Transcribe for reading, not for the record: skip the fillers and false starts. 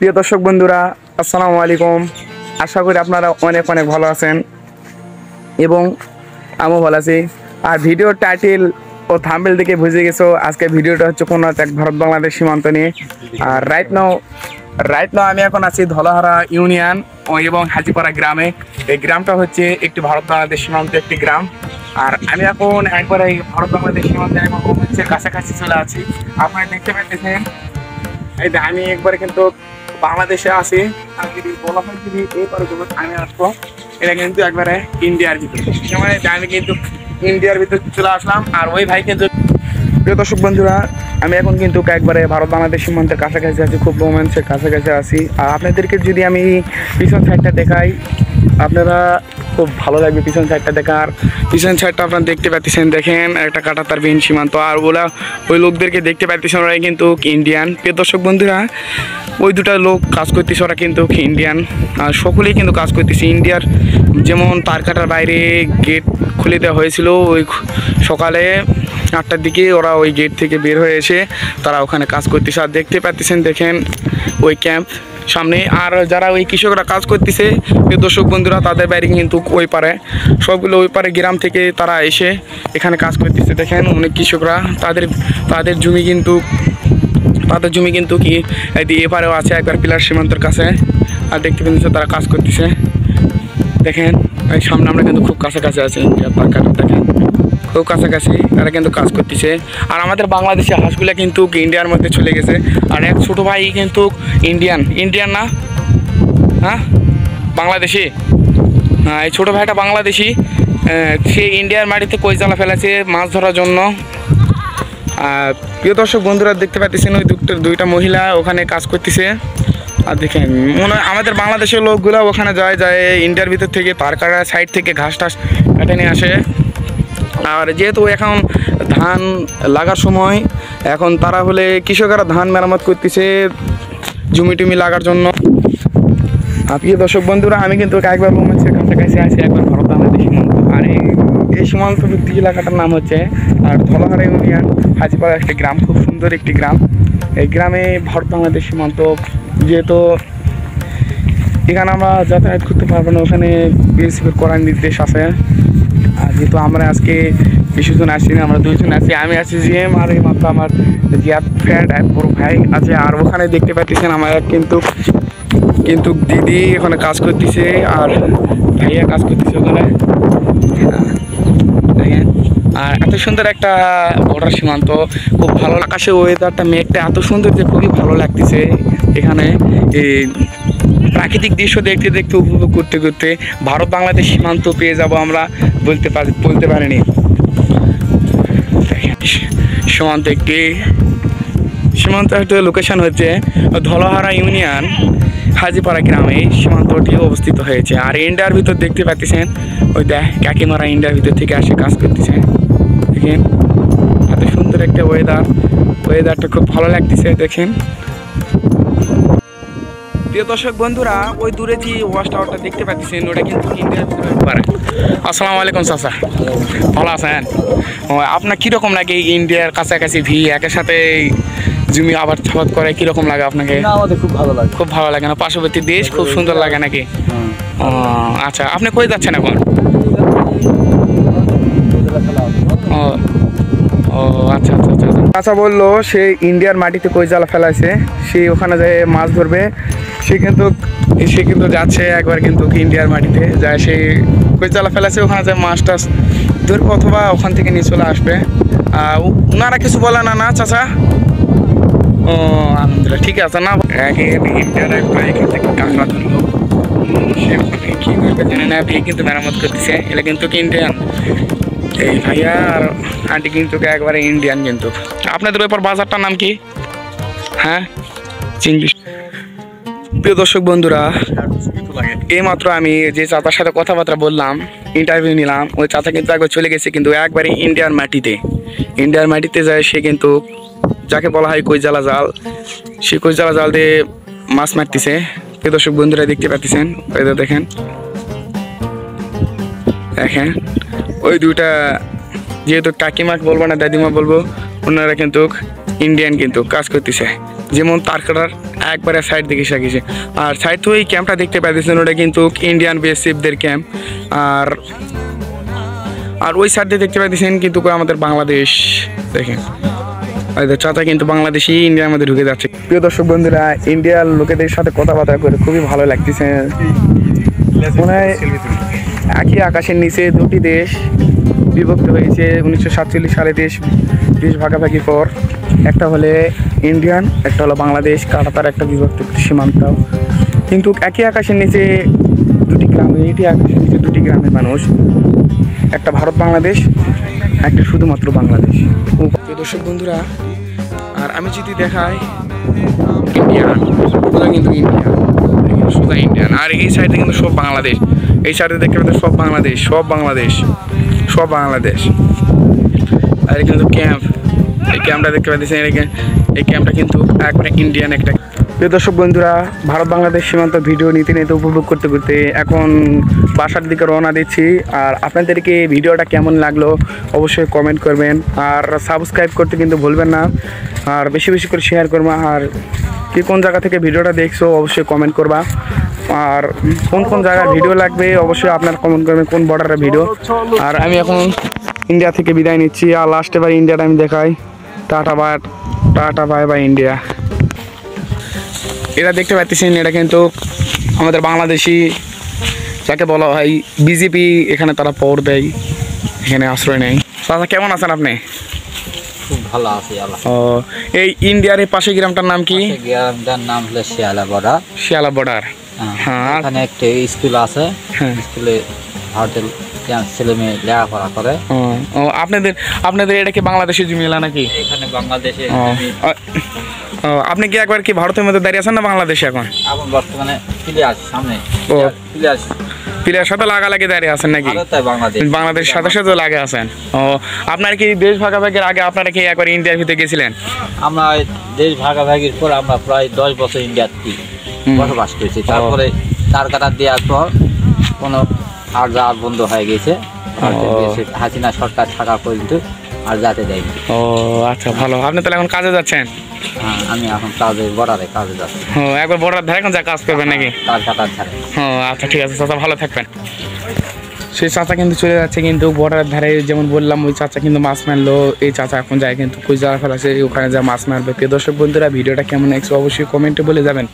প্রিয় দর্শক বন্ধুরা, আসসালামু আলাইকুম। আশা করি আপনারা অনেক অনেক ভালো আছেন এবং আমিও ভালো আছি। আর ভিডিওর টাইটেল ও থাম্বনেল দেখে বুঝে গেছো আজকে ভিডিওটা হচ্ছে কোনো এক ভারত বাংলাদেশ সীমান্ত নিয়ে। আর রাইট নাও আমি এখন আছি ধলাহারা ইউনিয়ন এবং হাজিপাড়া গ্রামে। এই গ্রামটা হচ্ছে একটি ভারত বাংলাদেশ সীমান্ত একটি গ্রাম। আর আমি এখন একবারে ভারত বাংলাদেশ সীমান্তে কাছাকাছি চলে আছি। আপনারা দেখতে পাচ্ছেন এই যে আমি একবারে কিন্তু বাংলাদেশে আছি। আর যদি বলা হয় যদি এই পারে আমি আসবো, এটা কিন্তু একবারে ইন্ডিয়ার ভিতরে, মানে আমি কিন্তু ইন্ডিয়ার ভিতরে চলে আসলাম। আর ওই ভাই কিন্তু, প্রিয় দর্শক বন্ধুরা, আমি এখন কিন্তু একবারে ভারত বাংলাদেশ সীমান্তের কাছাকাছি আছি, খুব রোমাঞ্চের কাছাকাছি আছি। আর আপনাদেরকে যদি আমি পিছন সাইডটা দেখাই, আপনারা খুব ভালো লাগবে পিছন সাইডটা দেখার। পিছন সাইডটা আপনারা দেখতে পাচ্ছেন, দেখেন একটা কাঁটাতারবিহীন সীমান্ত। আর ওই লোকদেরকে দেখতে পাচ্ছেন, ওরাই কিন্তু ইন্ডিয়ান। প্রিয় দর্শক বন্ধুরা, ওই দুটা লোক কাজ করতেছে, ওরা কিন্তু ইন্ডিয়ান। আর সকলেই কিন্তু কাজ করতেছে ইন্ডিয়ার। যেমন তার কাটার বাইরে গেট খুলে দেওয়া হয়েছিল ওই সকালে 8টার দিকে, ওরা ওই গেট থেকে বের হয়ে এসে তারা ওখানে কাজ করতেছে। আর দেখতে পাচ্ছেন, দেখেন ওই ক্যাম্প সামনে। আর যারা ওই কৃষকরা কাজ করতেছে দর্শক বন্ধুরা, তাদের বাইরে কিন্তু ওই পারে, সবগুলো ওই পারে গ্রাম থেকে তারা এসে এখানে কাজ করতেছে। দেখেন অনেক কৃষকরা, তাদের জমি কিন্তু কি এপারেও আছে, একবার পিলার সীমান্তের কাছে। আর দেখতে পাচ্ছেন তারা কাজ করতেছে। দেখেন এই সামনে আমরা কিন্তু খুব কাছাকাছি আছি, দেখেন খুব কাছাকাছি তারা কিন্তু কাজ করতেছে। আর আমাদের বাংলাদেশি হাঁসগুলো কিন্তু ইন্ডিয়ার মধ্যে চলে গেছে। আর এক ছোটো ভাই কিন্তু ইন্ডিয়ান না, হ্যাঁ বাংলাদেশি। হ্যাঁ, এই ছোটো ভাইটা বাংলাদেশি। সে ইন্ডিয়ার মাটিতে কই জালা ফেলেছে মাছ ধরার জন্য। আর প্রিয় দর্শক বন্ধুরা, দেখতে পাচ্ছেন ওই দুইটা মহিলা ওখানে কাজ করতেছে। আর দেখেন মনে হয় আমাদের বাংলাদেশের লোকগুলো ওখানে যায় ইন্ডিয়ার ভিতর থেকে তার কাটার সাইড থেকে ঘাস টাস কেটে নিয়ে আসে। আর যেহেতু এখন ধান লাগার সময়, এখন তারা হলে কৃষকেরা ধান মেরামত করতেছে জমি টুমি লাগার জন্য। প্রিয় দর্শক বন্ধুরা, আমি কিন্তু একবার রোমাঞ্চের কাছাকাছি আছি, একবার ভারত বাংলাদেশ সীমান্ত। আর এই সীমান্ত ভিত্তিক এলাকাটার নাম হচ্ছে আর ধলাহারা ইউনিয়ন, হাজিপাড়া একটি গ্রাম, খুব সুন্দর একটি গ্রাম। এই গ্রামে ভারত বাংলাদেশ সীমান্ত, যেহেতু এখানে আমরা যাতায়াত করতে পারবো না, ওখানে বিএসএফের করার নির্দেশ আছে। আর যেহেতু আমরা আজকে বেশিজন আসি না, আমরা 2জন আছি, আমি আছি জিএম, আর এই মাত্র আমার জিয়াদ ফ্রেন্ড এক বড় ভাই আছে। আর ওখানে দেখতে পাচ্ছেন আমার কিন্তু দিদি ওখানে কাজ করতেছে, আর ভাইয়া কাজ করতেছে ওখানে। দেখেন, আর এত সুন্দর একটা বর্ডার সীমান্ত, খুব ভালো। আকাশে ওয়েদারটা, মেঘটা এত সুন্দর যে খুবই ভালো লাগতেছে। এখানে এই প্রাকৃতিক দৃশ্য দেখতে দেখতে উপভোগ করতে করতে ভারত বাংলাদেশ সীমান্ত পেয়ে যাব আমরা, বলতে পারিনি। সীমান্ত একটি লোকেশন হচ্ছে ধলাহারা ইউনিয়ন, হাজিপাড়া গ্রামে সীমান্তটি অবস্থিত হয়েছে। আর ইন্ডিয়ার ভিতর দেখতে পাচ্ছেন ওই কাকিমারা ইন্ডিয়ার ভিতর থেকে আসে কাজ করতেছে। দেখেন এত সুন্দর একটা ওয়েদারটা খুব ভালো লাগতেছে। দেখেন প্রিয় দর্শক বন্ধুরা, ওই দূরে যে ওয়াচ টাওয়ারটা দেখতে পাচ্ছেন, ওটা কিন্তু ইন্ডিয়ার ভিতরে পারে। আসসালামু আলাইকুম চাচা, ভালো আছেন? আপনার কীরকম লাগে ইন্ডিয়ার কাছাকাছি একের সাথে জমি আবাদ করে, কীরকম লাগে আপনাকে? আমাদের খুব ভালো লাগে। খুব ভালো লাগে না? পার্শ্ববর্তী দেশ খুব সুন্দর লাগে নাকি? আচ্ছা, আপনি কই যাচ্ছেন এখন? ও আচ্ছা আচ্ছা আচ্ছা। চাচা বললো সে ইন্ডিয়ার মাটিতে কই জালা ফেলাইছে, সে ওখানে যায় মাছ ধরবে। সে কিন্তু যাচ্ছে একবার কিন্তু ইন্ডিয়ার মাটিতে যায়, সে কই জালা ফেলাইছে, ওখানে যায় মাছ টাছ ধরবে, অথবা ওখান থেকে নিয়ে চলে আসবে। ওনারা কিছু বলে না চাচা? ও আলহামদুলিল্লাহ, ঠিক আছে। না ইন্ডিয়ার এখান থেকে কাঁকড়া ধরলো, সে ওখানে কী করবে জানে না, কিন্তু মেরামত করতেছে। এটা কিন্তু ইন্ডিয়ান এই ভাইয়া আর আন্টি কিন্তু একবারে ইন্ডিয়ান। কিন্তু আপনাদের ওই পর বাজারটার নাম কি? হ্যাঁ, চিংড়ি। প্রিয় দর্শক বন্ধুরা, এইমাত্র আমি যে চাচার সাথে কথাবার্তা বললাম, ইন্টারভিউ নিলাম, ওই চাচা কিন্তু একবার চলে গেছে কিন্তু একবারে ইন্ডিয়ার মাটিতে যায়। সে কিন্তু যাকে বলা হয় কই জালা জাল, সে কই জালা জাল দিয়ে মাছ মারতেছে। প্রিয় দর্শক বন্ধুরা, দেখতে পাচ্ছেন দেখেন ওই দুইটা, যেহেতু কাকিমা বলবো না দাদিমা বলবো, ওনারা কিন্তু ইন্ডিয়ান কিন্তু কাজ করতেছে, যেমন তার কাটার একবারে সাইড দিকে সাকিয়েছে। আর সাইড থেকে এই ক্যাম্পটা দেখতে পাইতেছেন, ওটা কিন্তু ইন্ডিয়ান বিএসএফদের ক্যাম্প। আর ওই সাইড দিয়ে দেখতে পাইতেছেন কিন্তু আমাদের বাংলাদেশ, দেখেন চাচা কিন্তু বাংলাদেশি ইন্ডিয়ার মধ্যে ঢুকে যাচ্ছে। প্রিয় দর্শক বন্ধুরা, ইন্ডিয়ার লোকেদের সাথে কথাবার্তা করে খুবই ভালো লাগতেছে। মনে হয় একই আকাশের নিচে দুটি দেশ বিভক্ত হয়েছে 1947 সালে। দেশ ভাগাভাগির পর একটা হলে ইন্ডিয়ান, একটা হলো বাংলাদেশ, কাটাতার একটা বিভক্ত সীমান্ত। কিন্তু একই আকাশের নিচে দুটি গ্রামে, এটি আকাশের নিচে দুটি গ্রামের মানুষ, একটা ভারত বাংলাদেশ, একটা শুধুমাত্র বাংলাদেশ। দর্শক বন্ধুরা, আর আমি যদি দেখাই ইন্ডিয়ান, ওরা কিন্তু ইন্ডিয়ান, শুধু ইন্ডিয়ান। আর এই সাইডে কিন্তু সব বাংলাদেশ, এই সাইডে দেখতে পাচ্ছেন সব বাংলাদেশ, সব বাংলাদেশ, সব বাংলাদেশ। আর কিন্তু ক্যাম্প, এই ক্যাম্পটা দেখতে পাচ্ছেন, এই ক্যাম্পটা কিন্তু একবারে ইন্ডিয়ান একটা। প্রিয় দর্শক বন্ধুরা, ভারত বাংলাদেশ সীমান্ত ভিডিও নিতে নিতে উপভোগ করতে করতে এখন বাসার দিকে রওনা দিচ্ছি। আর আপনাদেরকে ভিডিওটা কেমন লাগলো অবশ্যই কমেন্ট করবেন, আর সাবস্ক্রাইব করতে কিন্তু ভুলবেন না, আর বেশি বেশি করে শেয়ার করবা। আর কি কোন জায়গা থেকে ভিডিওটা দেখছো অবশ্যই কমেন্ট করবা, আর কোন কোন জায়গার ভিডিও লাগবে অবশ্যই আপনারা কমেন্ট করবেন, কোন বর্ডারের ভিডিও। আর আমি এখন ইন্ডিয়া থেকে বিদায় নিচ্ছি, আর লাস্ট এবার ইন্ডিয়াটা আমি দেখাই। Tata bye bye India. এরা দেখতে পাচ্ছেন, এটা কিন্তু আমাদের বাংলাদেশি, যাকে বলা হয় বিজেপি, এখানে তারা পাওয়ার দেয়, এখানে আশ্রয় নেয়। দাদা কেমন আছেন আপনি? খুব ভালো আছি। ও, এই ইন্ডিয়ার এই পাশে গ্রামটার নাম কি? গ্রামটার নাম হলো শিয়ালা বর্ডার। শিয়ালা বর্ডার, হ্যাঁ। এখানে একটা স্কুল আছে, স্কুলে ভারতের ছেলে মেয়ে লেখাপড়া করে। ও, আপনাদের এটা কি বাংলাদেশের জমি নাকি? এখানে বাংলাদেশে। আপনি কি একবার কি ভারতের মধ্যে দাঁড়িয়ে আছেন না বাংলাদেশে? এখন বর্তমানে সামনে প্লেয়ার সাথে লাগালাগি দাঁড়িয়ে আছেন নাকি? বাংলাদেশের সাথে সাথে লাগে আছেন। ও, আপনার কি দেশ ভাগাভাগির আগে আপনারা কি একবার ইন্ডিয়ার ভিতরে গেছিলেন? আমরা দেশ ভাগাভাগির পর আমরা প্রায় 10 বছর ইন্ডিয়াতে বসবাস করেছি। তারপরে তার কাটা দেওয়ার পর কোনো আর যাওয়ার বন্ধ হয়ে গেছে। হাসিনা সরকার থাকা পর্যন্ত আর যেতে দেয়নি। ও আচ্ছা, ভালো। আপনি তাহলে এখন কাজে যাচ্ছেন? হ্যাঁ, আমি এখন বর্ডারে কাজে যাচ্ছি। ও, একবার বর্ডার ধারে এখন যা কাজ করবেন নাকি? তার কাটার ধারে। ও আচ্ছা, ঠিক আছে চাচা, ভালো থাকবেন। সেই চাচা কিন্তু চলে যাচ্ছে কিন্তু বর্ডারের ধারে, যেমন বললাম ওই চাচা কিন্তু মাছ মারলো। এই চাচা এখন যায় কিন্তু কুচবিহার ফেলাছে, ওখানে যা মাছ মারবে। প্রিয় দর্শক বন্ধুরা, ভিডিওটা কেমন লাগছে অবশ্যই কমেন্টে বলে যাবেন।